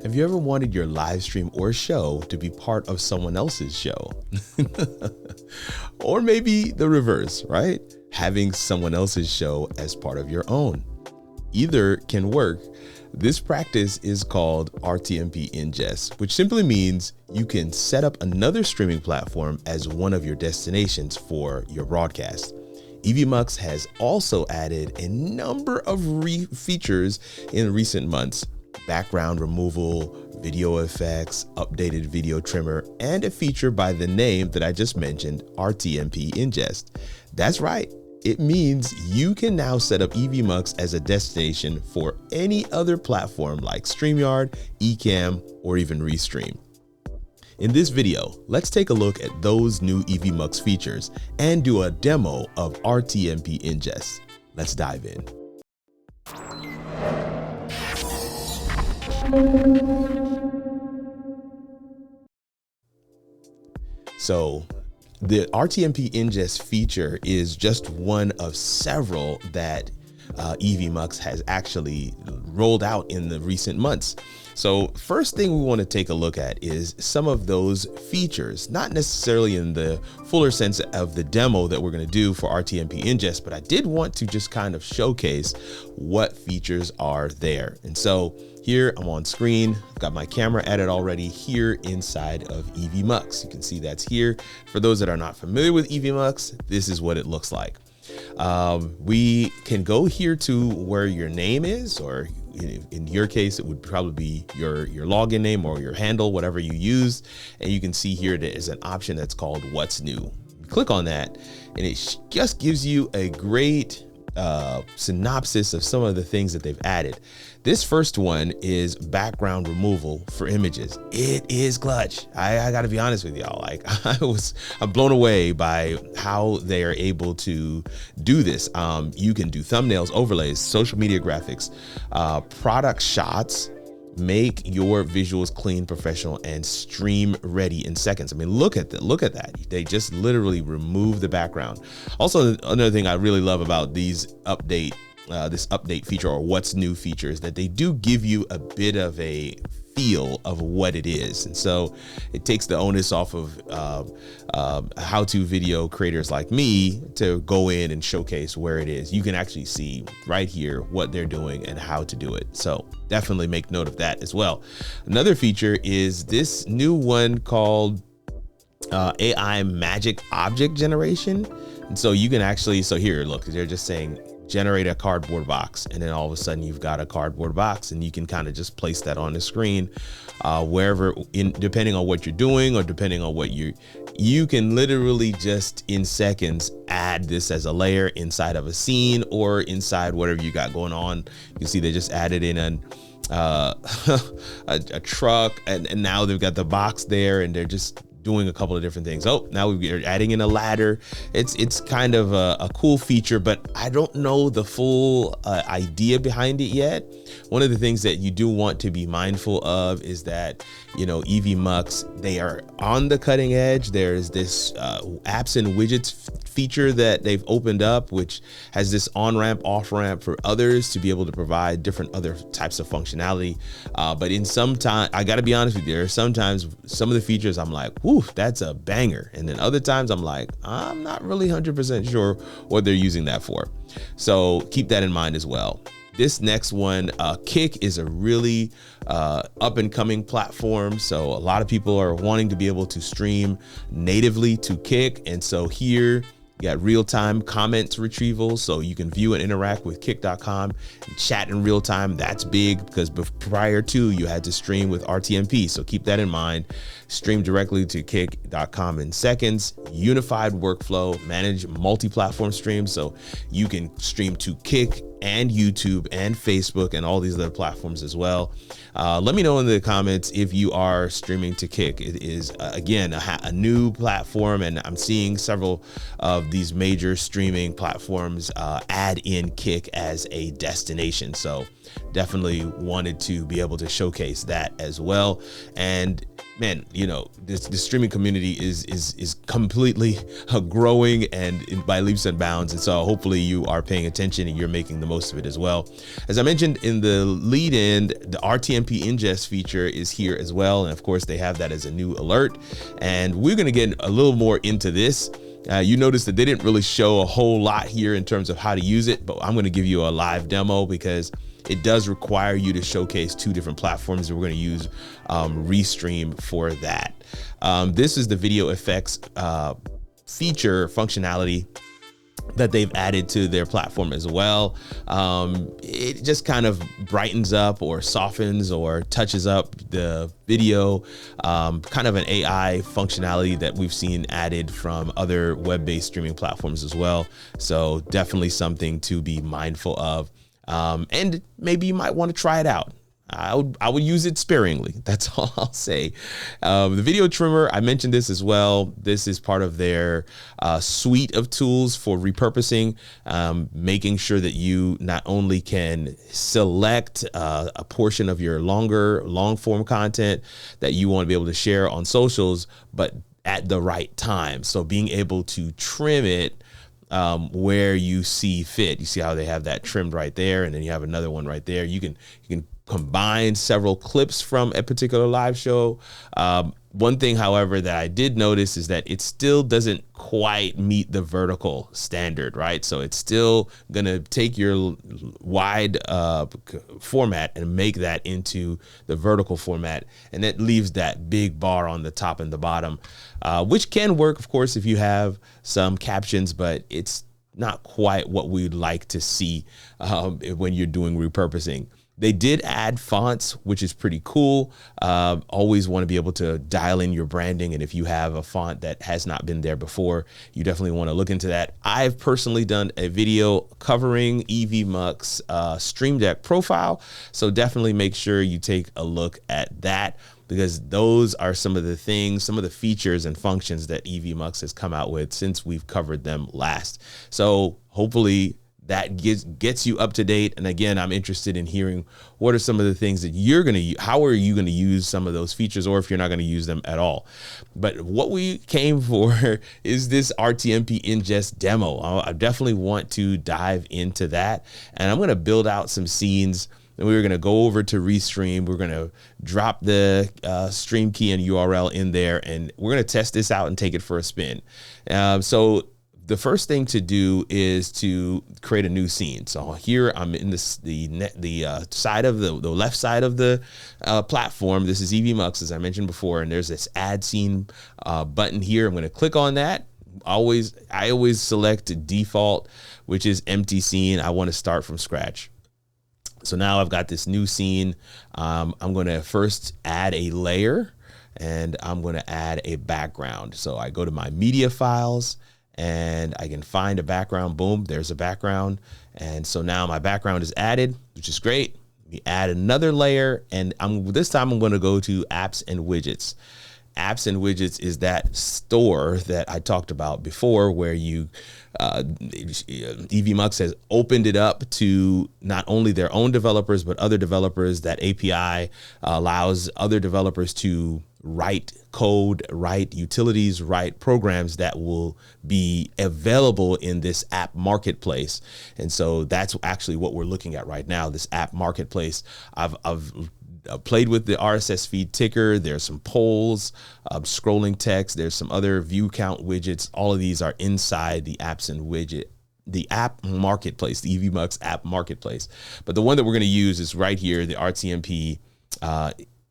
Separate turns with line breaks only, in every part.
Have you ever wanted your live stream or show to be part of someone else's show? Or maybe the reverse, right? Having someone else's show as part of your own. Either can work. This practice is called RTMP Ingest, which simply means you can set up another streaming platform as one of your destinations for your broadcast. Evmux has also added a number of features in recent months: background removal, video effects, updated video trimmer, and a feature by the name that I just mentioned, RTMP Ingest. That's right. It means you can now set up Evmux as a destination for any other platform like StreamYard, Ecamm, or even Restream. In this video, let's take a look at those new Evmux features and do a demo of RTMP Ingest. Let's dive in. So the RTMP Ingest feature is just one of several that Evmux has actually rolled out in the recent months. So first thing we want to take a look at is some of those features, not necessarily in the fuller sense of the demo that we're going to do for RTMP Ingest, but I did want to just kind of showcase what features are there. And so here I'm on screen, I've got my camera added already here inside of Evmux. You can see that's here. For those that are not familiar with Evmux, this is what it looks like. We can go here to where your name is, or in your case, it would probably be your login name or your handle, whatever you use. And you can see here there is an option that's called What's New. Click on that and it just gives you a great synopsis of some of the things that they've added. This first one is background removal for images. It is clutch. I gotta be honest with y'all. Like I'm blown away by how they are able to do this. You can do thumbnails, overlays, social media graphics, product shots, make your visuals clean, professional, and stream ready in seconds. I mean, look at that. Look at that. They just literally remove the background. Also, another thing I really love about these this update feature, or what's new feature, is that they do give you a bit of a feel of what it is. And so it takes the onus off of how-to video creators like me to go in and showcase where it is. You can actually see right here what they're doing and how to do it. So definitely make note of that as well. Another feature is this new one called AI magic object generation. And so you can actually, so here, look, they're just saying generate a cardboard box, and then all of a sudden you've got a cardboard box, and you can kind of just place that on the screen wherever, depending on what you're doing, or depending on what you can literally just in seconds add this as a layer inside of a scene or inside whatever you got going on. You see they just added in a truck, and now they've got the box there, and they're just doing a couple of different things. Oh, now we're adding in a ladder. It's kind of a cool feature, but I don't know the full idea behind it yet. One of the things that you do want to be mindful of is that, you know, Evmux, they are on the cutting edge. There's this apps and widgets feature that they've opened up, which has this on-ramp, off-ramp for others to be able to provide different other types of functionality. But in some time, I gotta be honest with you, there are sometimes some of the features I'm like, whoo, that's a banger. And then other times I'm like, I'm not really 100% sure what they're using that for. So keep that in mind as well. This next one, Kick, is a really up and coming platform. So a lot of people are wanting to be able to stream natively to Kick. And so here, you got real-time comments retrieval, so you can view and interact with kick.com and chat in real time. That's big because prior to, you had to stream with RTMP, so keep that in mind. Stream directly to kick.com in seconds. Unified workflow, manage multi-platform streams, so you can stream to Kick and YouTube and Facebook and all these other platforms as well. Let me know in the comments if you are streaming to Kick. It is, again, a new platform, and I'm seeing several of these major streaming platforms add in Kick as a destination. So definitely wanted to be able to showcase that as well. And man, you know, the streaming community is completely growing and by leaps and bounds. And so hopefully you are paying attention and you're making the most of it as well. As I mentioned in the lead in, the RTMP Ingest feature is here as well. And of course they have that as a new alert. And we're going to get a little more into this. You notice that they didn't really show a whole lot here in terms of how to use it, but I'm going to give you a live demo because it does require you to showcase 2 different platforms, and we're going to use Restream for that. This is the video effects feature functionality that they've added to their platform as well. It just kind of brightens up or softens or touches up the video, kind of an AI functionality that we've seen added from other web-based streaming platforms as well. So definitely something to be mindful of. And maybe you might want to try it out. I would use it sparingly. That's all I'll say. The video trimmer, I mentioned this as well. This is part of their suite of tools for repurposing, making sure that you not only can select a portion of your long form content that you want to be able to share on socials, but at the right time. So being able to trim it where you see fit. You see how they have that trimmed right there, and then you have another one right there. You can combine several clips from a particular live show. One thing, however, that I did notice is that it still doesn't quite meet the vertical standard, right? So it's still gonna take your wide format and make that into the vertical format, and that leaves that big bar on the top and the bottom, which can work, of course, if you have some captions, but it's not quite what we'd like to see when you're doing repurposing. They did add fonts, which is pretty cool. Always want to be able to dial in your branding. And if you have a font that has not been there before, you definitely want to look into that. I've personally done a video covering Evmux Stream Deck profile. So definitely make sure you take a look at that, because those are some of the things, some of the features and functions that Evmux has come out with since we've covered them last. So hopefully that gets you up to date. And again, I'm interested in hearing what are some of the things that you're going to use. How are you going to use some of those features, or if you're not going to use them at all? But what we came for is this RTMP Ingest demo. I definitely want to dive into that, and I'm going to build out some scenes. And we're going to go over to Restream. We're going to drop the stream key and URL in there, and we're going to test this out and take it for a spin. So the first thing to do is to create a new scene. So here I'm in the side of the left side of the platform. This is Evmux, as I mentioned before, and there's this add scene button here. I'm going to click on that. I always select default, which is empty scene. I want to start from scratch. So now I've got this new scene. I'm going to first add a layer, and I'm going to add a background. So I go to my media files, and I can find a background. Boom, there's a background. And so now my background is added, which is great. We add another layer, and this time I'm going to go to apps and widgets. Apps and widgets is that store that I talked about before, where Evmux has opened it up to not only their own developers, but other developers. That API allows other developers to write code, write utilities, write programs that will be available in this app marketplace. And so that's actually what we're looking at right now, this app marketplace. I've played with the RSS feed ticker. There's some polls, scrolling text. There's some other view count widgets. All of these are inside the apps and the app marketplace, the Evmux app marketplace. But the one that we're going to use is right here, the RTMP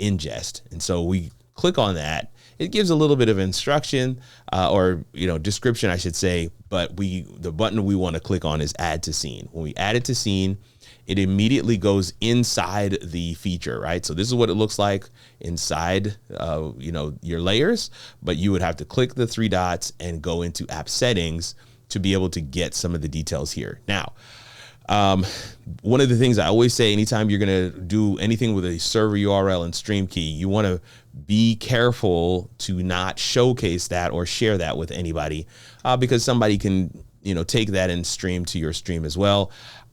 Ingest. And so we click on that. It gives a little bit of instruction or description, I should say. But the button we want to click on is add to scene. When we add it to scene, it immediately goes inside the feature, right? So this is what it looks like inside, your layers, but you would have to click the 3 dots and go into app settings to be able to get some of the details here. Now, one of the things I always say, anytime you're going to do anything with a server URL and stream key, you want to be careful to not showcase that or share that with anybody, because somebody can, take that and stream to your stream as well.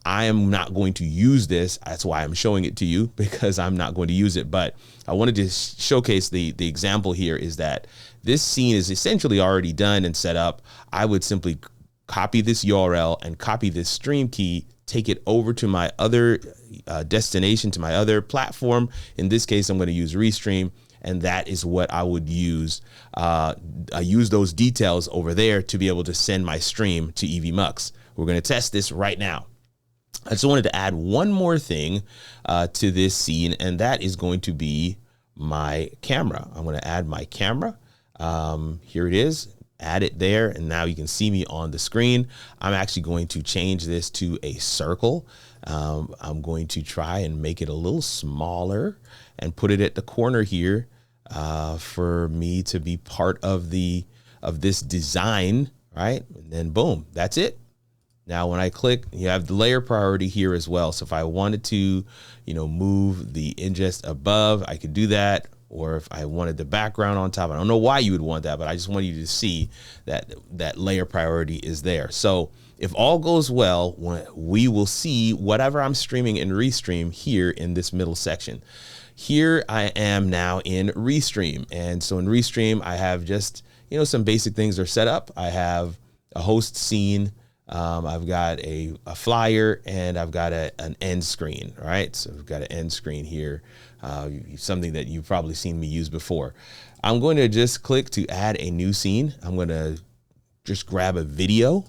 I am not going to use this. That's why I'm showing it to you, because I'm not going to use it. But I wanted to showcase the example here is that this scene is essentially already done and set up. I would simply copy this URL and copy this stream key, take it over to my other destination, to my other platform. In this case, I'm going to use Restream. And that is what I would use. I use those details over there to be able to send my stream to Evmux. We're going to test this right now. I just wanted to add one more thing to this scene, and that is going to be my camera. I'm going to add my camera. Here it is. Add it there, and now you can see me on the screen. I'm actually going to change this to a circle. I'm going to try and make it a little smaller and put it at the corner here for me to be part of this design, right? And then boom, that's it. Now, when I click, you have the layer priority here as well. So if I wanted to, move the ingest above, I could do that. Or if I wanted the background on top, I don't know why you would want that, but I just want you to see that layer priority is there. So if all goes well, we will see whatever I'm streaming in Restream here in this middle section. Here I am now in Restream. And so in Restream, I have just, some basic things are set up. I have a host scene. I've got a flyer, and I've got an end screen, right? So I've got an end screen here, something that you've probably seen me use before. I'm going to just click to add a new scene. I'm going to just grab a video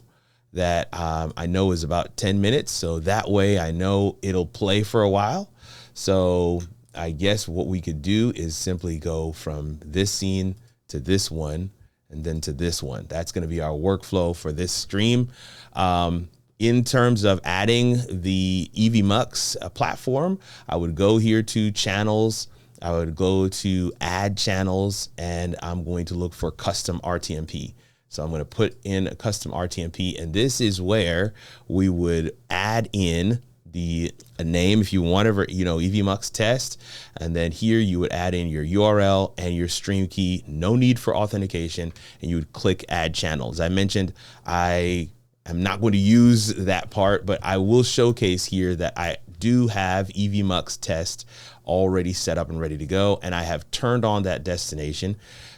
that I know is about 10 minutes. So that way I know it'll play for a while. So I guess what we could do is simply go from this scene to this one, and then to this one. That's going to be our workflow for this stream. In terms of adding the Evmux platform, I would go here to channels. I would go to add channels, and I'm going to look for custom RTMP. So I'm going to put in a custom RTMP, and this is where we would add in a name if you want to, Evmux test. And then here you would add in your URL and your stream key, no need for authentication, and you would click add channel. As I mentioned, I am not going to use that part, but I will showcase here that I do have Evmux test already set up and ready to go. And I have turned on that destination,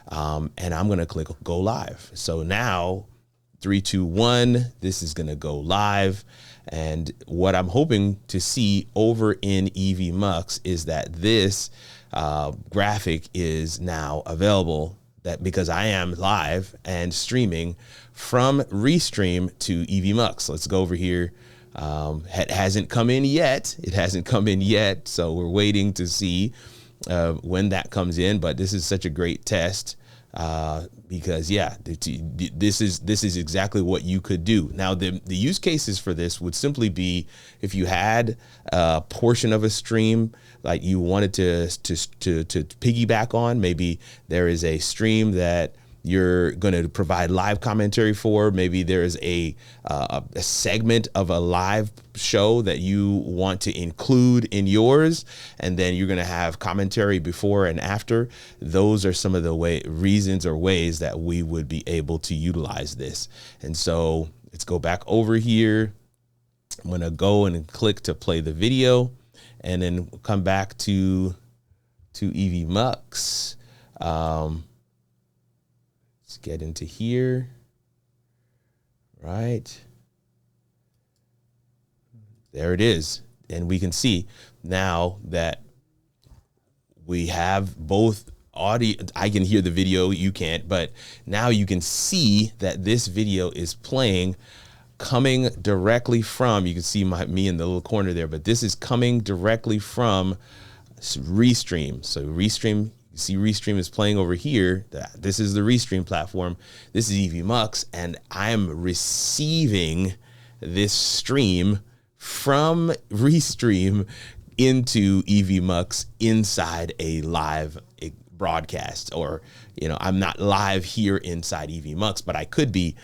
and I'm going to click go live. So now 3, 2, 1, this is going to go live. And what I'm hoping to see over in Evmux is that this graphic is now available, that because I am live and streaming from Restream to Evmux. Let's go over here. It hasn't come in yet. It hasn't come in yet. So we're waiting to see when that comes in. But this is such a great test. Because this is exactly what you could do. Now, the use cases for this would simply be if you had a portion of a stream like you wanted to piggyback on. Maybe there is a stream that you're going to provide live commentary for. Maybe there is a segment of a live show that you want to include in yours, and then you're going to have commentary before and after. Those are some of the reasons or ways that we would be able to utilize this. And so let's go back over here. I'm going to go and click to play the video, and then come back to Evmux. Let's get into here, right? There it is. And we can see now that we have both audio. I can hear the video, you can't, but now you can see that this video is playing, coming directly from, you can see me in the little corner there, but this is coming directly from Restream. So Restream, you see Restream is playing over here. This is the Restream platform. This is Evmux, and I'm receiving this stream from Restream into Evmux inside a live broadcast. Or, I'm not live here inside Evmux, but I could be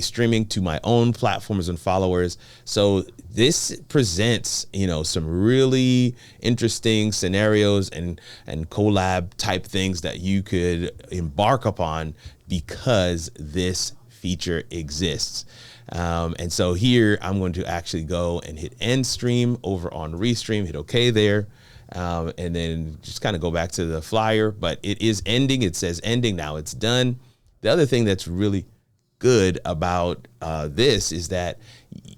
streaming to my own platforms and followers. So this presents, some really interesting scenarios and collab type things that you could embark upon because this feature exists. And so here I'm going to actually go and hit end stream over on Restream, hit OK there. And then just kind of go back to the flyer, but it is ending. It says ending. Now it's done. The other thing that's really good about this is that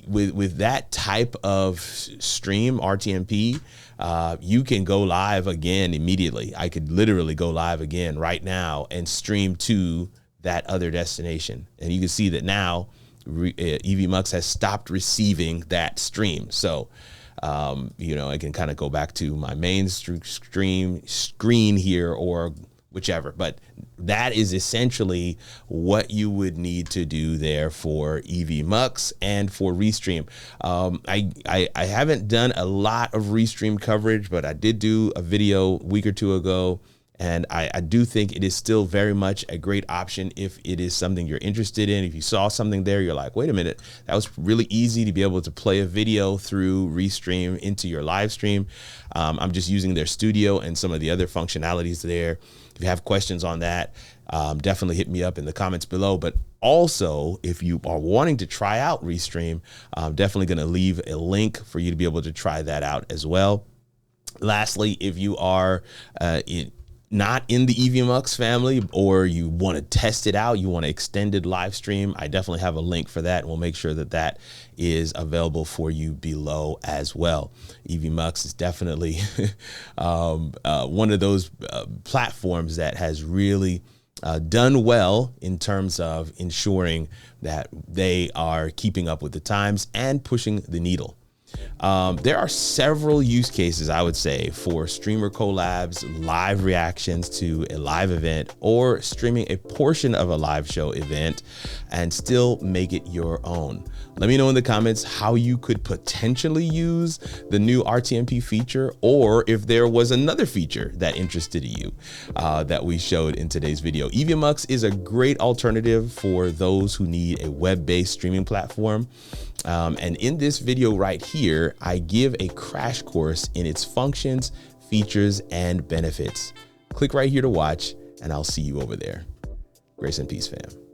with that type of stream, RTMP, you can go live again immediately. I could literally go live again right now and stream to that other destination. And you can see that now Evmux has stopped receiving that stream. So, you know, I can kind of go back to my main screen here or whichever, but that is essentially what you would need to do there for Evmux and for Restream. I haven't done a lot of Restream coverage, but I did do a video a week or two ago. And I do think it is still very much a great option if it is something you're interested in. If you saw something there, you're like, wait a minute, that was really easy to be able to play a video through Restream into your live stream. I'm just using their studio and some of the other functionalities there. If you have questions on that, definitely hit me up in the comments below. But also, if you are wanting to try out Restream, I'm definitely going to leave a link for you to be able to try that out as well. Lastly, if you are not in the Evmux family, or you want to test it out, you want an extended live stream, I definitely have a link for that, and we'll make sure that that is available for you below as well. Evmux is definitely one of those platforms that has really done well in terms of ensuring that they are keeping up with the times and pushing the needle. There are several use cases, I would say, for streamer collabs, live reactions to a live event, or streaming a portion of a live show event and still make it your own. Let me know in the comments how you could potentially use the new RTMP feature, or if there was another feature that interested you that we showed in today's video. Evmux is a great alternative for those who need a web-based streaming platform. And in this video right here, I give a crash course in its functions, features, and benefits. Click right here to watch, and I'll see you over there. Grace and peace, fam.